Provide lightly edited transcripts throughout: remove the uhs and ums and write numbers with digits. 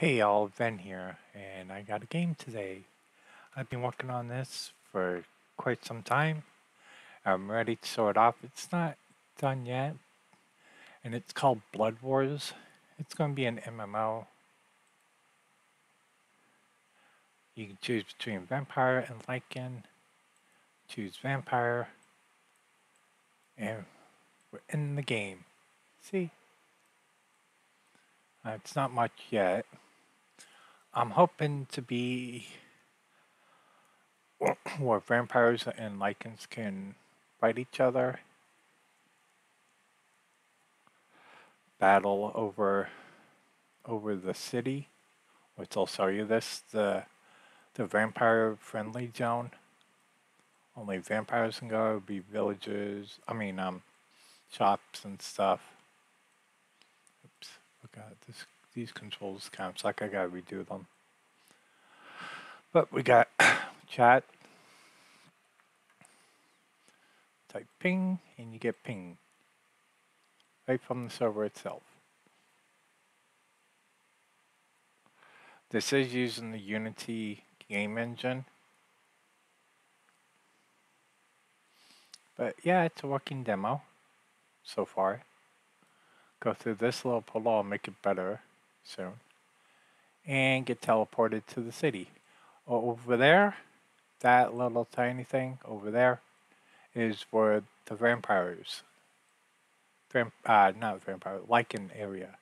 Hey y'all, Ben here, and I got a game today. I've been working on this for quite some time. I'm ready to show it off. It's not done yet, and it's called Bloodwars. It's going to be an MMO. You can choose between vampire and lycan. Choose vampire, and we're in the game. See? It's not much yet. I'm hoping to be where vampires and lycans can fight each other, battle over the city, which I'll show you this, the vampire friendly zone. Only vampires can go. It'll be villages, shops and stuff. Oops, look at this. These controls kind of suck. I gotta redo them. But we got chat. Type ping and you get ping right from the server itself. This is using the Unity game engine. But yeah, it's a working demo so far. Go through this little portal, I'll make it better soon. And get teleported to the city. Over there, that little tiny thing over there is where the vampires, not vampire, lycan area.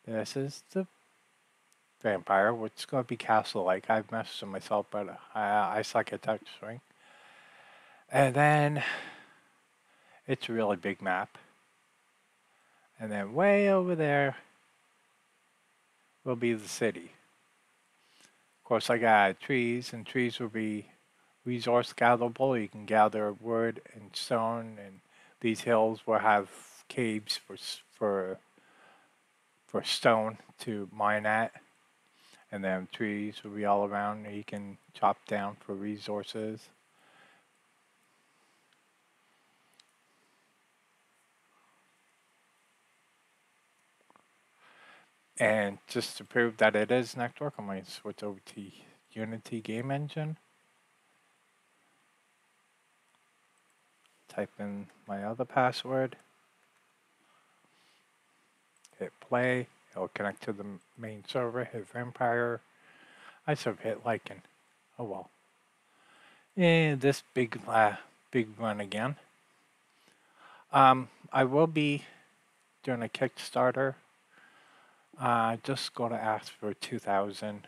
This is the vampire, which is going to be castle-like. I've messed with myself, but I suck at texturing. And then it's a really big map. And then way over there will be the city. Of course, I got trees, and trees will be resource gatherable. You can gather wood and stone, and these hills will have caves for stone to mine at. And then trees will be all around that you can chop down for resources. And just to prove that it is network, I'm going to switch over to Unity game engine. Type in my other password. Hit play. It'll connect to the main server. Hit vampire. I should have hit lycan. Oh well. And this big run again. I will be doing a Kickstarter. Just going to ask for 2,000.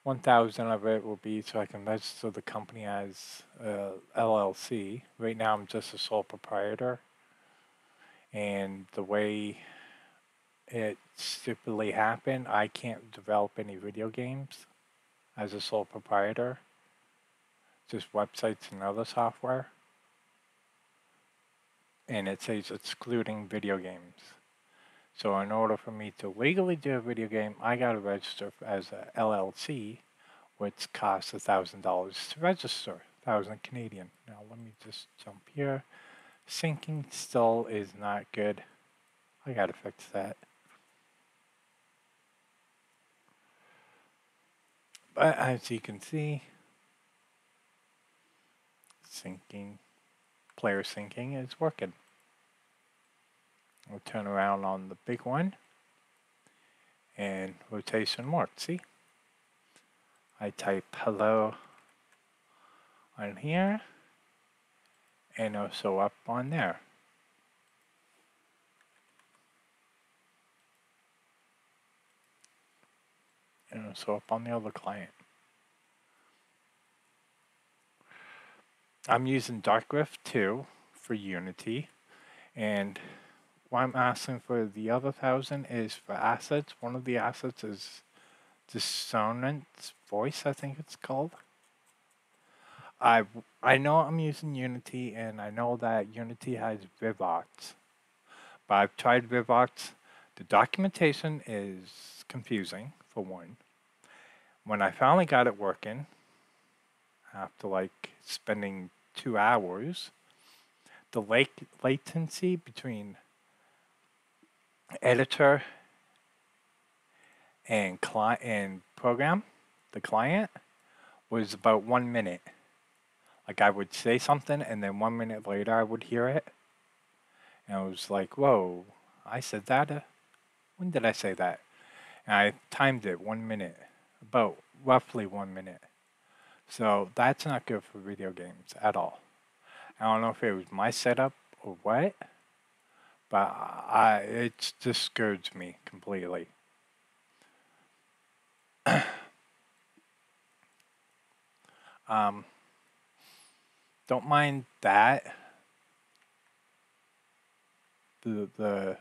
1,000 of it will be so I can register the company as LLC. Right now I'm just a sole proprietor. And the way it stupidly happened, I can't develop any video games as a sole proprietor. Just websites and other software. And it says excluding video games. So in order for me to legally do a video game, I got to register as a LLC, which costs $1,000 to register, 1,000 Canadian. Now let me just jump here. Syncing still is not good. I got to fix that. But as you can see, player syncing is working. We'll turn around on the big one and rotation works. See? I type hello on here and also up on there. And also up on the other client. I'm using Darkrift 2 for Unity, and what I'm asking for the other 1,000 is for assets. One of the assets is Dissonance Voice, I think it's called. I know I'm using Unity, and I know that Unity has Vivox, but I've tried Vivox. The documentation is confusing, for one. When I finally got it working, after like spending 2 hours, the latency between editor and program, the client, was about 1 minute. Like I would say something and then 1 minute later I would hear it. And I was like, whoa, I said that? When did I say that? And I timed it 1 minute, about roughly 1 minute. So that's not good for video games at all. I don't know if it was my setup or what, but it discouraged me completely. Don't mind that. The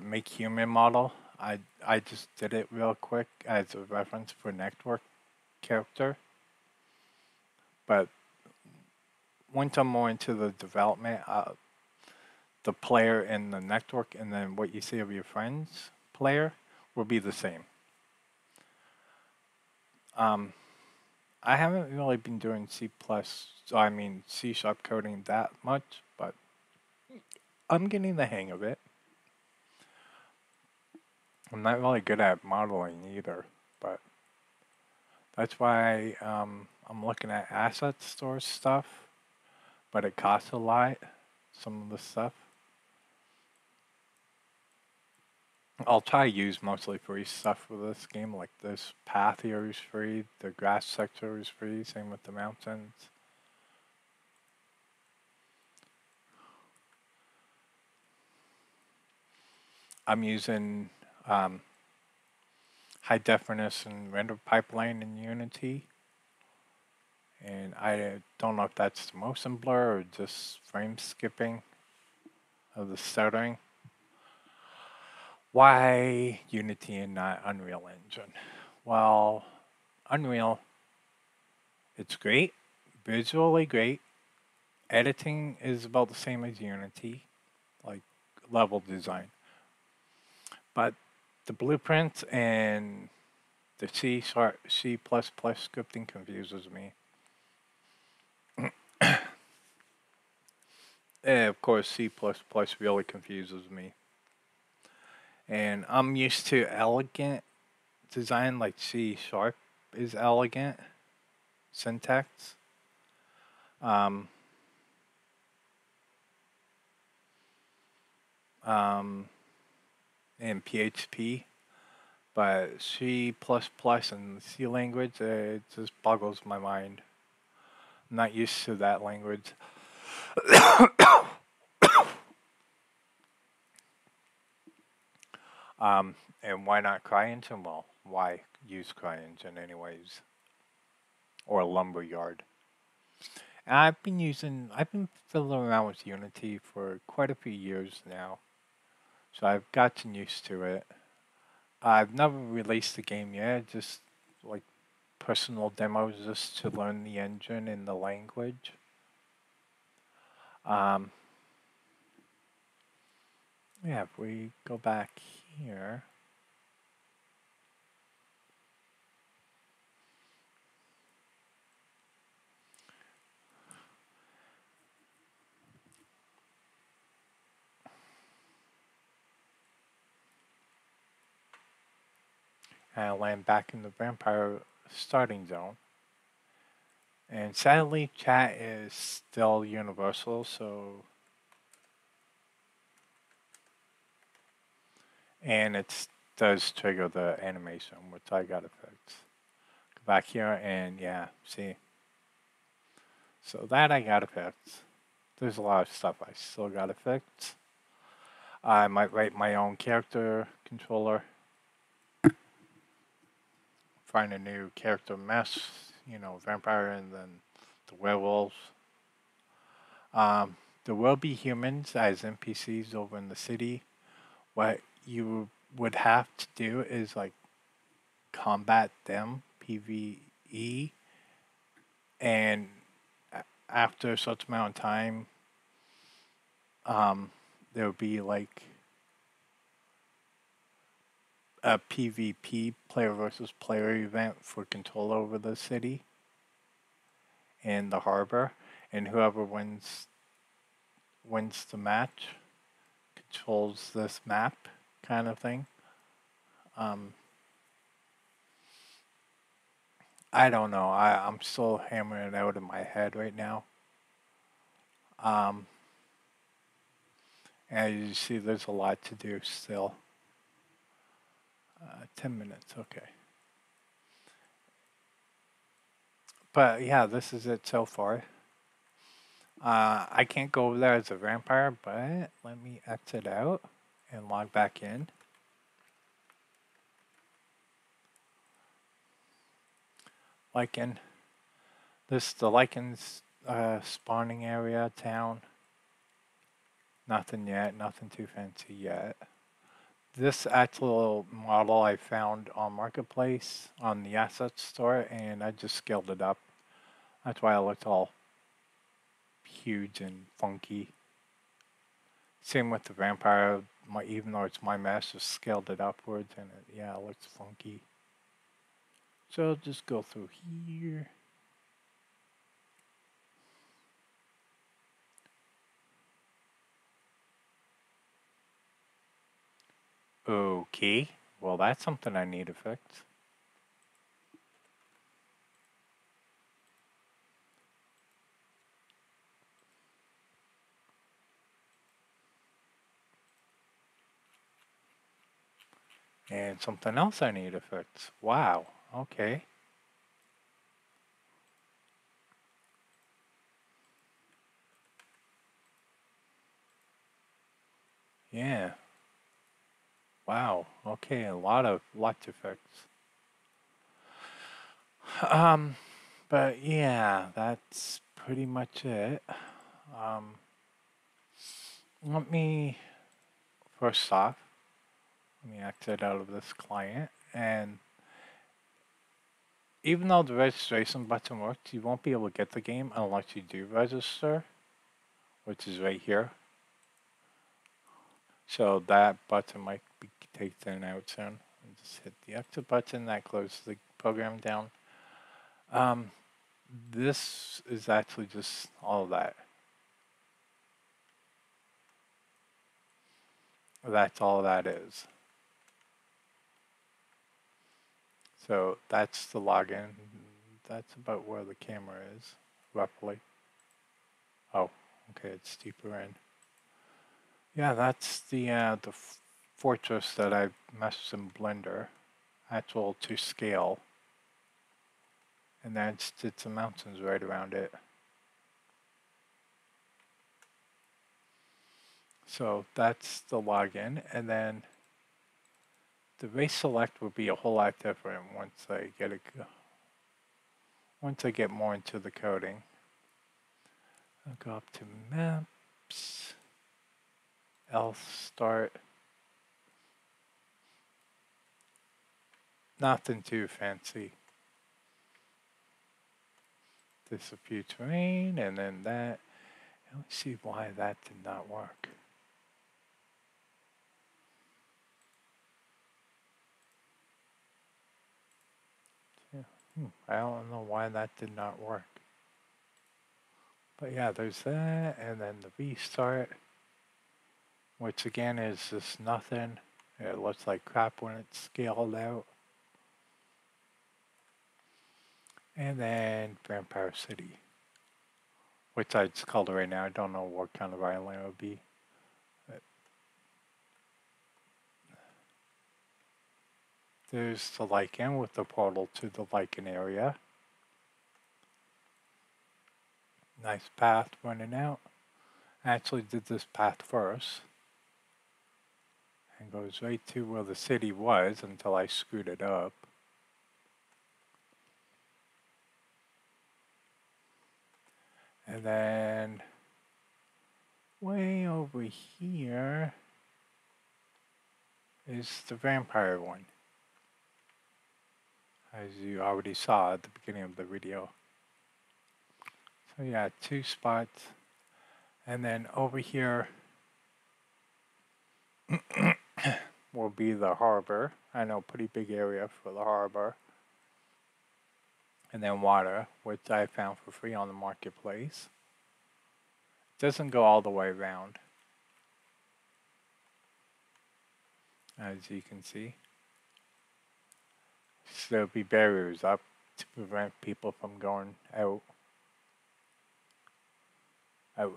make human model. I just did it real quick as a reference for network character. But once I'm more into the development, the player in the network and then what you see of your friends player will be the same. I haven't really been doing C++, C# coding that much, but I'm getting the hang of it. I'm not really good at modeling either, but that's why I'm looking at asset store stuff, but it costs a lot, some of the stuff. I'll try to use mostly free stuff for this game, like this path here is free, the grass sector is free, same with the mountains. I'm using high definition render pipeline in Unity. And I don't know if that's the motion blur or just frame skipping of the stuttering. Why Unity and not Unreal Engine? Well, Unreal, it's great, visually great. Editing is about the same as Unity, like level design. But the blueprints and the C++ scripting confuses me. Of course, C++ really confuses me. And I'm used to elegant design, like C# is elegant syntax. In PHP, but C++ and C language, it just boggles my mind. I'm not used to that language. And why not CryEngine? Well, why use CryEngine anyways? Or Lumberyard. And I've been fiddling around with Unity for quite a few years now. So I've gotten used to it. I've never released the game yet, just like personal demos just to learn the engine and the language. Yeah, if we go back here. And I land back in the vampire starting zone. And sadly, chat is still universal, so... And it does trigger the animation, which I gotta fix. Go back here and yeah, see. So that I gotta fix. There's a lot of stuff I still gotta fix. I might write my own character controller. Find a new character mesh, vampire and then the werewolves. There will be humans as NPCs over in the city. What you would have to do is like combat them, PvE, and after such amount of time, there will be like a PvP, player versus player event for control over the city and the harbor, and whoever wins the match controls this map kind of thing. I don't know. I'm still hammering it out in my head right now. And you see, there's a lot to do still. 10 minutes, okay. But yeah, this is it so far. I can't go over there as a vampire, but let me exit out and log back in. Lycan. This is the Lycan's spawning area, town. Nothing yet, nothing too fancy yet. This actual model I found on Marketplace on the asset store, and I just scaled it up. That's why it looks all huge and funky. Same with the vampire, even though it's my mesh, just scaled it upwards, and yeah, it looks funky. So I'll just go through here. Okay, well that's something I need to fix. And something else I need to fix. Wow, okay. Yeah. Wow, okay, a lot to fix. But yeah, that's pretty much it. Let me, first off, let me exit out of this client, and even though the registration button works, you won't be able to get the game unless you do register, which is right here. So that button might be taken out soon. And just hit the exit button, that closes the program down. This is actually just all of that. That's all that is. So that's the login. That's about where the camera is, roughly. Oh, okay, it's deeper in. Yeah, that's the fortress that I meshed in Blender, actual to scale. And then it's the mountains right around it. So that's the login, and then the race select will be a whole lot different once I get more into the coding. I'll go up to maps, else start. Nothing too fancy. Disappear terrain, and then that. Let's see why that did not work. I don't know why that did not work. But yeah, there's that, and then the restart, which again is just nothing. It looks like crap when it's scaled out. And then Vampire City, which I just called it right now. I don't know what kind of island it would be. There's the lycan with the portal to the lycan area. Nice path running out. I actually did this path first. And goes right to where the city was until I screwed it up. And then way over here is the vampire one, as you already saw at the beginning of the video. So yeah, 2 spots. And then over here will be the harbor. I know, pretty big area for the harbor. And then water, which I found for free on the marketplace. Doesn't go all the way around, as you can see. there'll be barriers up to prevent people from going out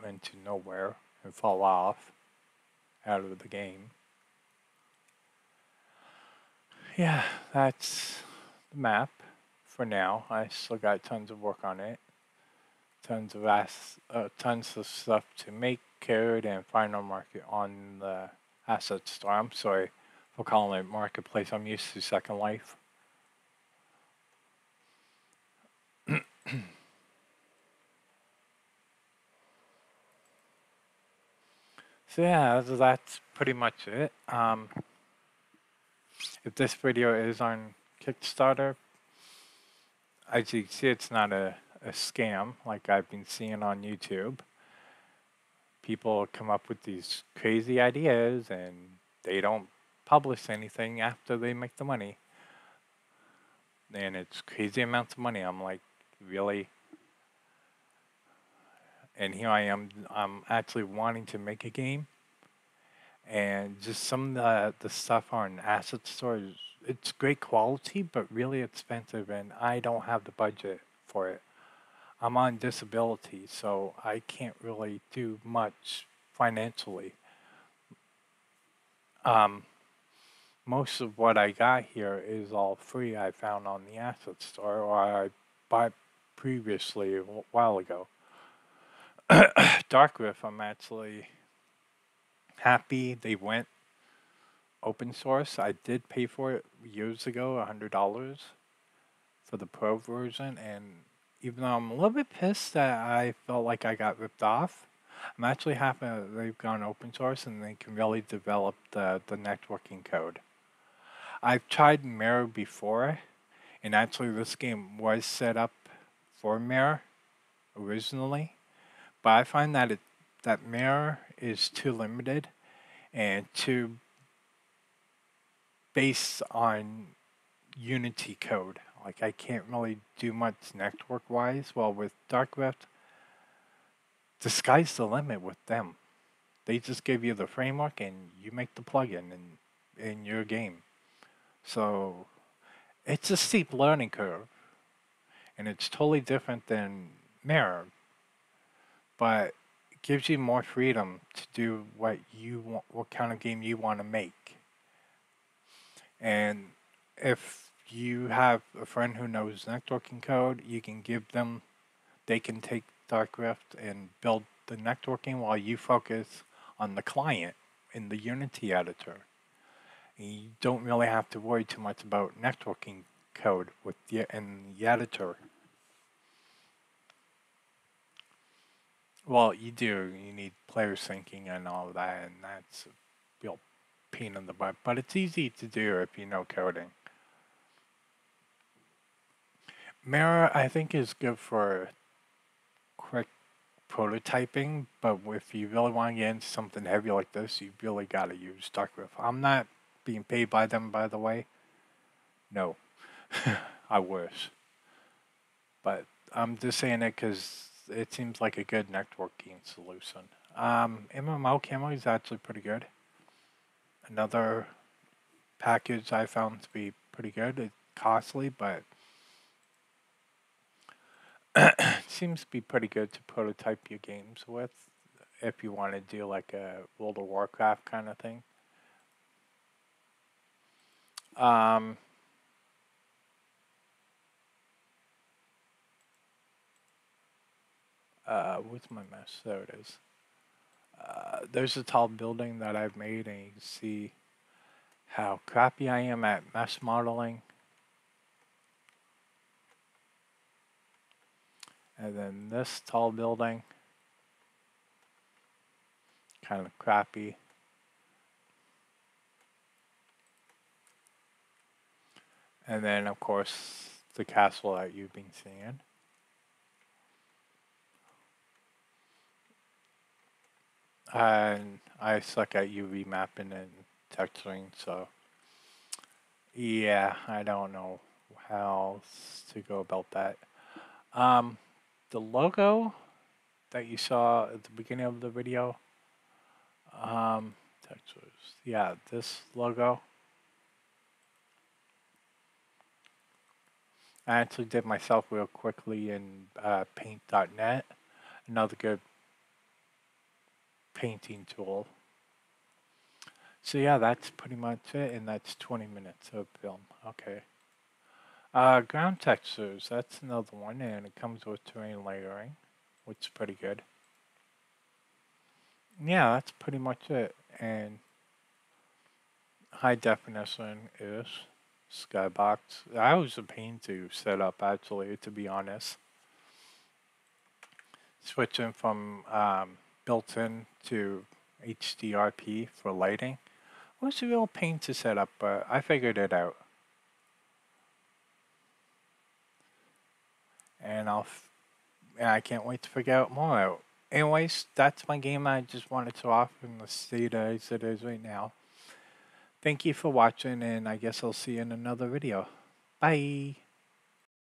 into nowhere and fall off out of the game. Yeah, that's the map for now. I still got tons of work on it. Tons of stuff to make, code, and final market on the asset store. I'm sorry for calling it marketplace. I'm used to Second Life. So yeah, that's pretty much it. If this video is on Kickstarter, as you can see, it's not a scam like I've been seeing on YouTube. People come up with these crazy ideas and they don't publish anything after they make the money. And it's crazy amounts of money. I'm like, really? And here I am, I'm actually wanting to make a game. And just some of the stuff on asset stores, it's great quality, but really expensive, and I don't have the budget for it. I'm on disability, so I can't really do much financially. Most of what I got here is all free I found on the asset store, or I bought previously a while ago. Dark Rift, I'm actually happy they went open source. I did pay for it years ago, $100 for the pro version, and even though I'm a little bit pissed that I felt like I got ripped off, I'm actually happy that they've gone open source and they can really develop the networking code. I've tried Mirror before, and actually this game was set up for Mirror originally, but I find that that Mirror is too limited and too based on Unity code. Like, I can't really do much network-wise. Well, with Dark Rift, the sky's the limit with them. They just give you the framework and you make the plugin in your game. So it's a steep learning curve, and it's totally different than Mirror, but it gives you more freedom to do what you want, what kind of game you want to make. And if you have a friend who knows networking code, you can give them, they can take Dark Rift and build the networking while you focus on the client in the Unity editor. You don't really have to worry too much about networking code in the editor. Well, you do. You need player syncing and all of that, and that's a real pain in the butt. But it's easy to do if you know coding. Mirror, I think, is good for quick prototyping, but if you really want to get into something heavy like this, you really got to use Dark Rift. I'm not being paid by them, by the way. No, I wish. But I'm just saying it because it seems like a good networking solution. MMO Camo is actually pretty good. Another package I found to be pretty good. It's costly, but seems to be pretty good to prototype your games with if you want to do like a World of Warcraft kind of thing. What's my mess? There it is. There's a tall building that I've made, and you can see how crappy I am at mesh modeling. And then this tall building, kind of crappy. And then, of course, the castle that you've been seeing. And I suck at UV mapping and texturing, so yeah, I don't know how to go about that. The logo that you saw at the beginning of the video, textures, yeah, this logo. I actually did myself real quickly in paint.net, another good painting tool. So yeah, that's pretty much it, and that's 20 minutes of film. Okay. Ground textures, that's another one, and it comes with terrain layering, which is pretty good. Yeah, that's pretty much it. And high definition is skybox. That was a pain to set up, actually, to be honest. Switching from built-in to HDRP for lighting was a real pain to set up, but I figured it out. And I can't wait to figure out more out. Anyways, that's my game I just wanted to offer in the state as it is right now. Thank you for watching, and I guess I'll see you in another video. Bye!